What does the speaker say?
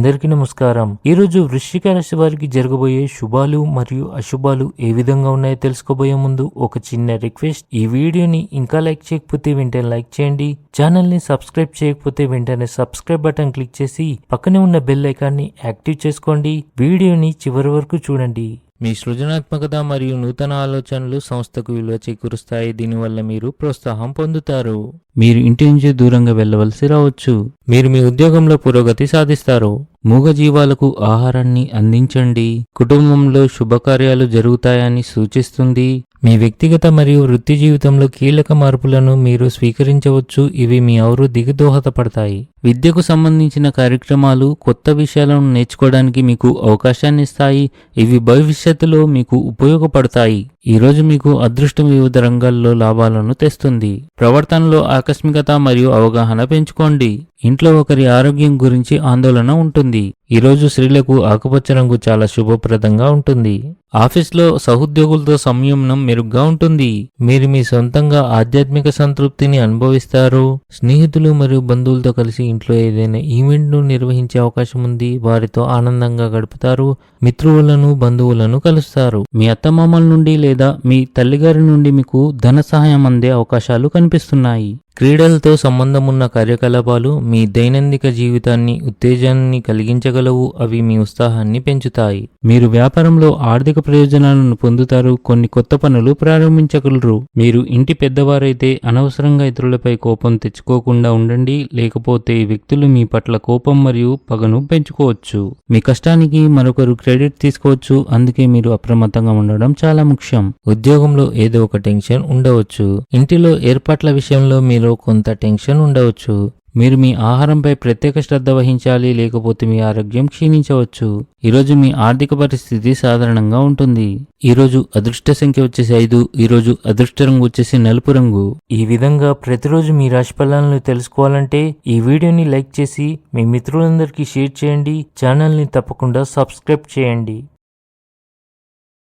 అందరికీ నమస్కారం. ఈ రోజు వృశ్చిక రాశి వారికి జరగబోయే శుభాలు మరియు అశుభాలు ఏ విధంగా ఉన్నాయో తెలుసుకోబోయే ముందు ఒక చిన్న రిక్వెస్ట్. ఈ వీడియోని ఇంకా లైక్ చేయకపోతే వెంటనే లైక్ చేయండి. ఛానల్ ని సబ్స్క్రైబ్ చేయకపోతే వెంటనే సబ్స్క్రైబ్ బటన్ క్లిక్ చేసి పక్కనే ఉన్న బెల్ ఐకాన్ని యాక్టివ్ చేసుకోండి. వీడియోని చివరి వరకు చూడండి. మీ సృజనాత్మకత మరియు నూతన ఆలోచనలు సంస్థకు విలువ చేకూరుస్తాయి. దీనివల్ల మీరు ప్రోత్సాహం పొందుతారు. మీరు ఇంటి నుంచి దూరంగా వెళ్ళవలసి రావచ్చు. మీరు మీ ఉద్యోగంలో పురోగతి సాధిస్తారు. మూగజీవాలకు ఆహారాన్ని అందించండి. కుటుంబంలో శుభకార్యాలు జరుగుతాయని సూచిస్తుంది. మీ వ్యక్తిగత మరియు వృత్తి జీవితంలో కీలక మార్పులను మీరు స్వీకరించవచ్చు. ఇవి మీ అభివృద్ధికి దోహదపడతాయి. విద్యకు సంబంధించిన కార్యక్రమాలు కొత్త విషయాలను నేర్చుకోవడానికి మీకు అవకాశాన్ని ఇస్తాయి. ఇవి భవిష్యత్తులో మీకు ఉపయోగపడతాయి. ఈ రోజు మీకు అదృష్టం వివిధ రంగాల్లో లాభాలను తెస్తుంది. ప్రవర్తనలో ఆకస్మికత మరియు అవగాహన పెంచుకోండి. ఇంట్లో ఒకరి ఆరోగ్యం గురించి ఆందోళన ఉంటుంది. ఈ రోజు స్త్రీలకు ఆకుపచ్చ రంగు చాలా శుభప్రదంగా ఉంటుంది. ఆఫీస్లో సహోద్యోగులతో సంయమనం మెరుగ్గా ఉంటుంది. మీరు మీ సొంతంగా ఆధ్యాత్మిక సంతృప్తిని అనుభవిస్తారు. స్నేహితులు మరియు బంధువులతో కలిసి ఇంట్లో ఏదైనా ఈవెంట్ను నిర్వహించే అవకాశం ఉంది. వారితో ఆనందంగా గడుపుతారు. మిత్రులను బంధువులను కలుస్తారు. మీ అత్తమామల నుండి లేదా మీ తల్లిగారి నుండి మీకు ధన సహాయం అందే అవకాశాలు కనిపిస్తున్నాయి. క్రీడలతో సంబంధం ఉన్న కార్యకలాపాలు మీ దైనందిక జీవితాన్ని ఉత్తేజాన్ని కలిగించగలవు. అవి మీ ఉత్సాహాన్ని పెంచుతాయి. మీరు వ్యాపారంలో ఆర్థిక ప్రయోజనాలను పొందుతారు. కొన్ని కొత్త పనులు ప్రారంభించగలరు. మీరు ఇంటి పెద్దవారైతే అనవసరంగా ఇతరులపై కోపం తెచ్చుకోకుండా ఉండండి. లేకపోతే వ్యక్తులు మీ పట్ల కోపం మరియు పగను పెంచుకోవచ్చు. మీ కష్టానికి మరొకరు క్రెడిట్ తీసుకోవచ్చు. అందుకే మీరు అప్రమత్తంగా ఉండడం చాలా ముఖ్యం. ఉద్యోగంలో ఏదో ఒక టెన్షన్ ఉండవచ్చు. ఇంటిలో ఏర్పాట్ల విషయంలో మీలో కొంత టెన్షన్ ఉండవచ్చు. మీరు మీ ఆహారంపై ప్రత్యేక శ్రద్ధ వహించాలి. లేకపోతే మీ ఆరోగ్యం క్షీణించవచ్చు. ఈరోజు మీ ఆర్థిక పరిస్థితి సాధారణంగా ఉంటుంది. ఈరోజు అదృష్ట సంఖ్య వచ్చేసి 5. ఈరోజు అదృష్ట రంగు వచ్చేసి నలుపు రంగు. ఈ విధంగా ప్రతిరోజు మీ రాశి ఫలాలను తెలుసుకోవాలంటే ఈ వీడియోని లైక్ చేసి మీ మిత్రులందరికీ షేర్ చేయండి. ఛానల్ని తప్పకుండా సబ్స్క్రైబ్ చేయండి.